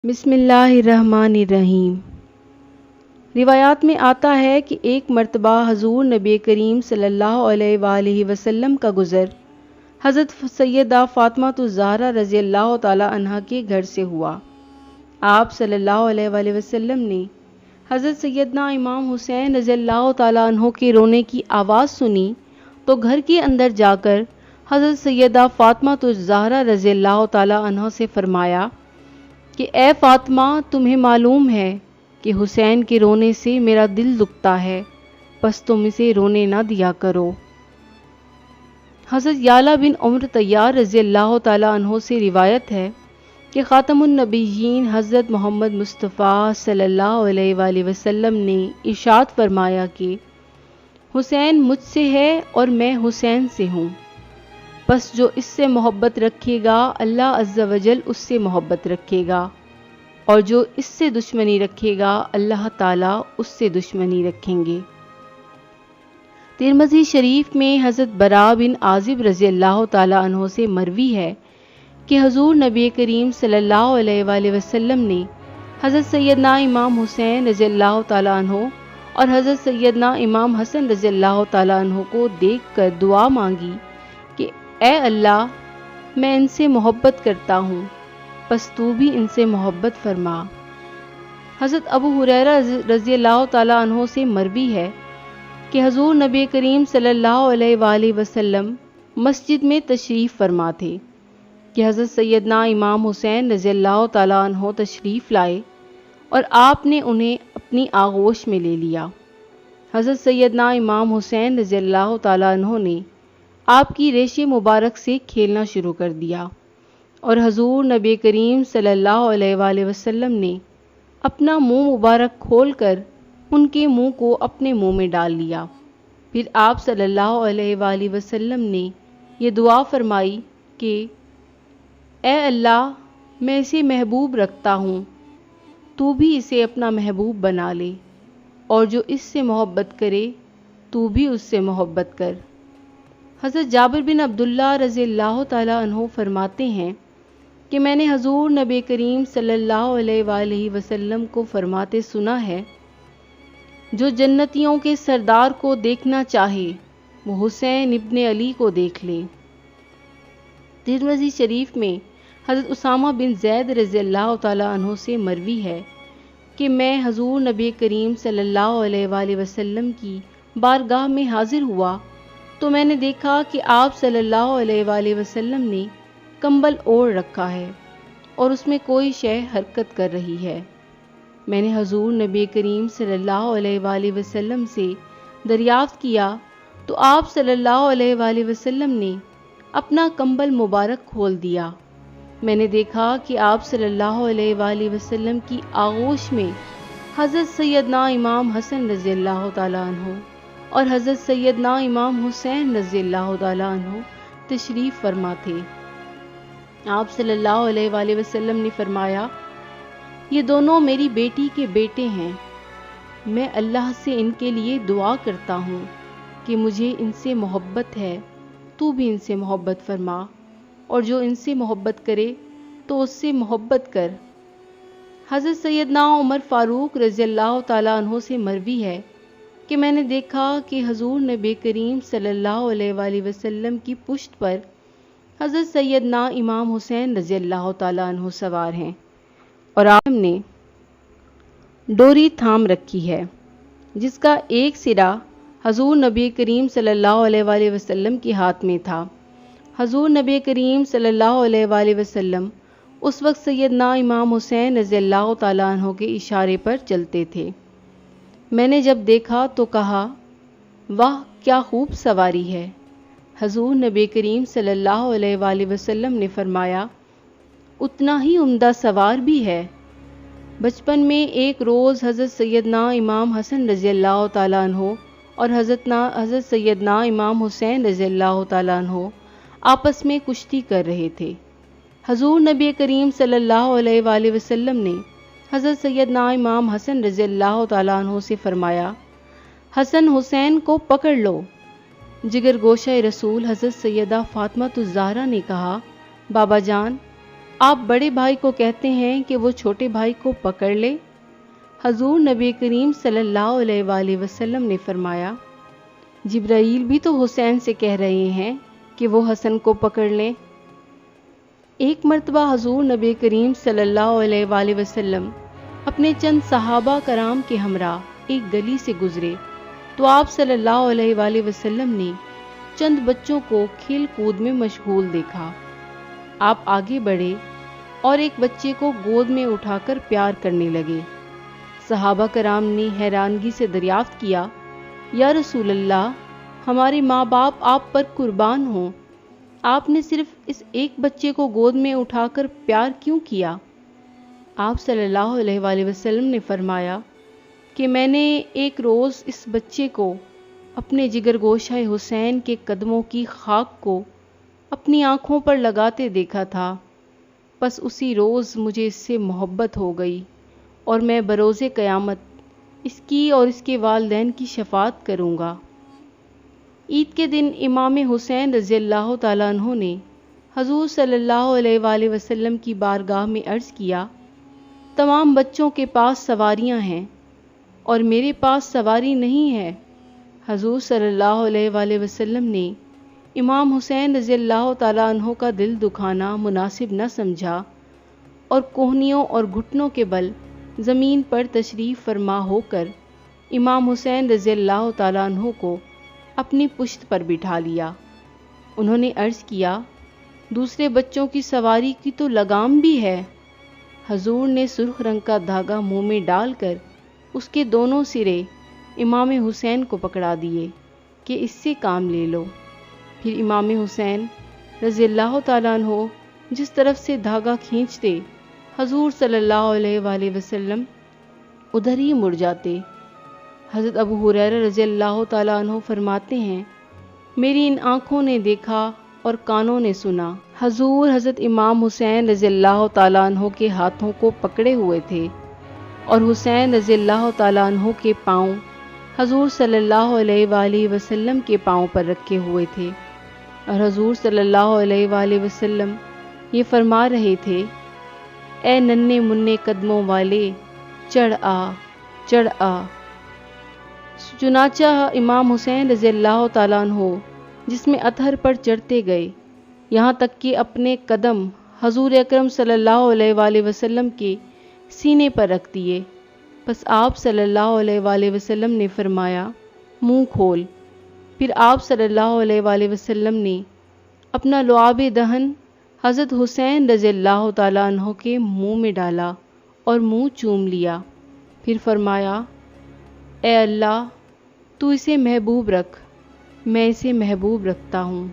بسم اللہ الرحمن الرحیم۔ روایات میں آتا ہے کہ ایک مرتبہ حضور نبی کریم صلی اللہ علیہ وآلہ وسلم کا گزر حضرت سیدہ فاطمہ الزہرا رضی اللہ تعالی عنہا کے گھر سے ہوا۔ آپ صلی اللہ علیہ وآلہ وسلم نے حضرت سیدنا امام حسین رضی اللہ تعالی عنہ کے رونے کی آواز سنی تو گھر کے اندر جا کر حضرت سیدہ فاطمہ الزہرا رضی اللہ تعالی عنہ سے فرمایا کہ اے فاطمہ، تمہیں معلوم ہے کہ حسین کے رونے سے میرا دل دکھتا ہے، پس تم اسے رونے نہ دیا کرو۔ حضرت یعلا بن عمر طیار رضی اللہ تعالی عنہ سے روایت ہے کہ خاتم النبیین حضرت محمد مصطفیٰ صلی اللہ علیہ وآلہ وسلم نے ارشاد فرمایا کہ حسین مجھ سے ہے اور میں حسین سے ہوں، بس جو اس سے محبت رکھے گا اللہ عز و جل اس سے محبت رکھے گا، اور جو اس سے دشمنی رکھے گا اللہ تعالیٰ اس سے دشمنی رکھیں گے۔ ترمذی شریف میں حضرت براء بن عازب رضی اللہ تعالی عنہ سے مروی ہے کہ حضور نبی کریم صلی اللہ علیہ وآلہ وسلم نے حضرت سیدنا امام حسین رضی اللہ تعالی عنہ اور حضرت سیدنا امام حسن رضی اللہ تعالی عنہ کو دیکھ کر دعا مانگی کہ اے اللہ، میں ان سے محبت کرتا ہوں، پس تو بھی ان سے محبت فرما۔ حضرت ابو ہریرہ رضی اللہ تعالی عنہ سے مروی ہے کہ حضور نبی کریم صلی اللہ علیہ وآلہ وسلم مسجد میں تشریف فرما تھے کہ حضرت سیدنا امام حسین رضی اللہ تعالی عنہ تشریف لائے اور آپ نے انہیں اپنی آغوش میں لے لیا۔ حضرت سیدنا امام حسین رضی اللہ تعالی عنہ نے آپ کی ریش مبارک سے کھیلنا شروع کر دیا اور حضور نبی کریم صلی اللہ علیہ وآلہ وسلم نے اپنا منہ مبارک کھول کر ان کے منہ کو اپنے منہ میں ڈال لیا۔ پھر آپ صلی اللہ علیہ وآلہ وسلم نے یہ دعا فرمائی کہ اے اللہ، میں اسے محبوب رکھتا ہوں، تو بھی اسے اپنا محبوب بنا لے، اور جو اس سے محبت کرے تو بھی اس سے محبت کر۔ حضرت جابر بن عبداللہ رضی اللہ تعالی عنہ فرماتے ہیں کہ میں نے حضور نبی کریم صلی اللہ علیہ وآلہ وسلم کو فرماتے سنا ہے، جو جنتیوں کے سردار کو دیکھنا چاہے وہ حسین ابن علی کو دیکھ لے۔ ترمذی شریف میں حضرت اسامہ بن زید رضی اللہ تعالی عنہ سے مروی ہے کہ میں حضور نبی کریم صلی اللہ علیہ وآلہ وسلم کی بارگاہ میں حاضر ہوا تو میں نے دیکھا کہ آپ صلی اللہ علیہ وآلہ وسلم نے کمبل اوڑھ رکھا ہے اور اس میں کوئی شے حرکت کر رہی ہے۔ میں نے حضور نبی کریم صلی اللہ علیہ وآلہ وسلم سے دریافت کیا تو آپ صلی اللہ علیہ وآلہ وسلم نے اپنا کمبل مبارک کھول دیا۔ میں نے دیکھا کہ آپ صلی اللہ علیہ وآلہ وسلم کی آغوش میں حضرت سیدنا امام حسن رضی اللہ تعالی عنہ اور حضرت سیدنا امام حسین رضی اللہ تعالی عنہ تشریف فرما تھے۔ آپ صلی اللہ علیہ وآلہ وسلم نے فرمایا، یہ دونوں میری بیٹی کے بیٹے ہیں، میں اللہ سے ان کے لیے دعا کرتا ہوں کہ مجھے ان سے محبت ہے، تو بھی ان سے محبت فرما، اور جو ان سے محبت کرے تو اس سے محبت کر۔ حضرت سیدنا عمر فاروق رضی اللہ تعالی عنہ سے مروی ہے کہ میں نے دیکھا کہ حضور نبی کریم صلی اللہ علیہ وآلہ وسلم کی پشت پر حضرت سیدنا امام حسین رضی اللہ تعالی عنہ سوار ہیں اور آپ نے ڈوری تھام رکھی ہے جس کا ایک سرا حضور نبی کریم صلی اللہ علیہ وآلہ وسلم کے ہاتھ میں تھا۔ حضور نبی کریم صلی اللہ علیہ وآلہ وسلم اس وقت سیدنا امام حسین رضی اللہ تعالی عنہ کے اشارے پر چلتے تھے۔ میں نے جب دیکھا تو کہا، واہ کیا خوب سواری ہے۔ حضور نبی کریم صلی اللہ علیہ وآلہ وسلم نے فرمایا، اتنا ہی عمدہ سوار بھی ہے۔ بچپن میں ایک روز حضرت سیدنا امام حسن رضی اللہ تعالی عنہ اور حضرت سیدنا امام حسین رضی اللہ تعالی عنہ آپس میں کشتی کر رہے تھے۔ حضور نبی کریم صلی اللہ علیہ وآلہ وسلم نے حضرت سیدنا امام حسن رضی اللہ تعالی عنہ سے فرمایا، حسن حسین کو پکڑ لو۔ جگر گوشہ رسول حضرت سیدہ فاطمہ الزہرا نے کہا، بابا جان، آپ بڑے بھائی کو کہتے ہیں کہ وہ چھوٹے بھائی کو پکڑ لے؟ حضور نبی کریم صلی اللہ علیہ وآلہ وسلم نے فرمایا، جبرائیل بھی تو حسین سے کہہ رہے ہیں کہ وہ حسن کو پکڑ لیں۔ ایک مرتبہ حضور نبی کریم صلی اللہ علیہ وآلہ وسلم اپنے چند صحابہ کرام کے ہمراہ ایک گلی سے گزرے تو آپ صلی اللہ علیہ وآلہ وسلم نے چند بچوں کو کھیل کود میں مشغول دیکھا۔ آپ آگے بڑھے اور ایک بچے کو گود میں اٹھا کر پیار کرنے لگے۔ صحابہ کرام نے حیرانگی سے دریافت کیا، یا رسول اللہ، ہمارے ماں باپ آپ پر قربان ہوں، آپ نے صرف اس ایک بچے کو گود میں اٹھا کر پیار کیوں کیا؟ آپ صلی اللہ علیہ وآلہ وسلم نے فرمایا کہ میں نے ایک روز اس بچے کو اپنے جگر گوشہ حسین کے قدموں کی خاک کو اپنی آنکھوں پر لگاتے دیکھا تھا، بس اسی روز مجھے اس سے محبت ہو گئی اور میں بروز قیامت اس کی اور اس کے والدین کی شفاعت کروں گا۔ عید کے دن امام حسین رضی اللہ تعالیٰ عنہ نے حضور صلی اللہ علیہ وآلہ وسلم کی بارگاہ میں عرض کیا، تمام بچوں کے پاس سواریاں ہیں اور میرے پاس سواری نہیں ہے۔ حضور صلی اللہ علیہ وآلہ وسلم نے امام حسین رضی اللہ تعالیٰ عنہ کا دل دکھانا مناسب نہ سمجھا اور کوہنیوں اور گھٹنوں کے بل زمین پر تشریف فرما ہو کر امام حسین رضی اللہ تعالیٰ عنہ کو اپنی پشت پر بٹھا لیا۔ انہوں نے عرض کیا، دوسرے بچوں کی سواری کی تو لگام بھی ہے۔ حضور نے سرخ رنگ کا دھاگا منہ میں ڈال کر اس کے دونوں سرے امام حسین کو پکڑا دیے کہ اس سے کام لے لو۔ پھر امام حسین رضی اللہ تعالیٰ عنہ جس طرف سے دھاگا کھینچتے، حضور صلی اللہ علیہ وآلہ وسلم ادھر ہی مڑ جاتے۔ حضرت ابو ہریرہ رضی اللہ تعالیٰ عنہ فرماتے ہیں، میری ان آنکھوں نے دیکھا اور کانوں نے سنا، حضور حضرت امام حسین رضی اللہ تعالیٰ عنہ کے ہاتھوں کو پکڑے ہوئے تھے اور حسین رضی اللہ تعالیٰ عنہ کے پاؤں حضور صلی اللہ علیہ وآلہ وسلم کے پاؤں پر رکھے ہوئے تھے، اور حضور صلی اللہ علیہ وآلہ وسلم یہ فرما رہے تھے، اے ننھے منھے قدموں والے، چڑھ آ، چڑھ آ۔ چنانچہ امام حسین رضی اللہ تعالیٰ عنہ جسم اطہر پر چڑھتے گئے، یہاں تک کہ اپنے قدم حضور اکرم صلی اللہ علیہ وآلہ وسلم کے سینے پر رکھ دیے۔ بس آپ صلی اللہ علیہ وآلہ وسلم نے فرمایا، منہ کھول۔ پھر آپ صلی اللہ علیہ وآلہ وسلم نے اپنا لعاب دہن حضرت حسین رضی اللہ تعالیٰ عنہ کے منہ میں ڈالا اور منہ چوم لیا۔ پھر فرمایا، اے اللہ، تو اسے محبوب رکھ، میں اسے محبوب رکھتا ہوں۔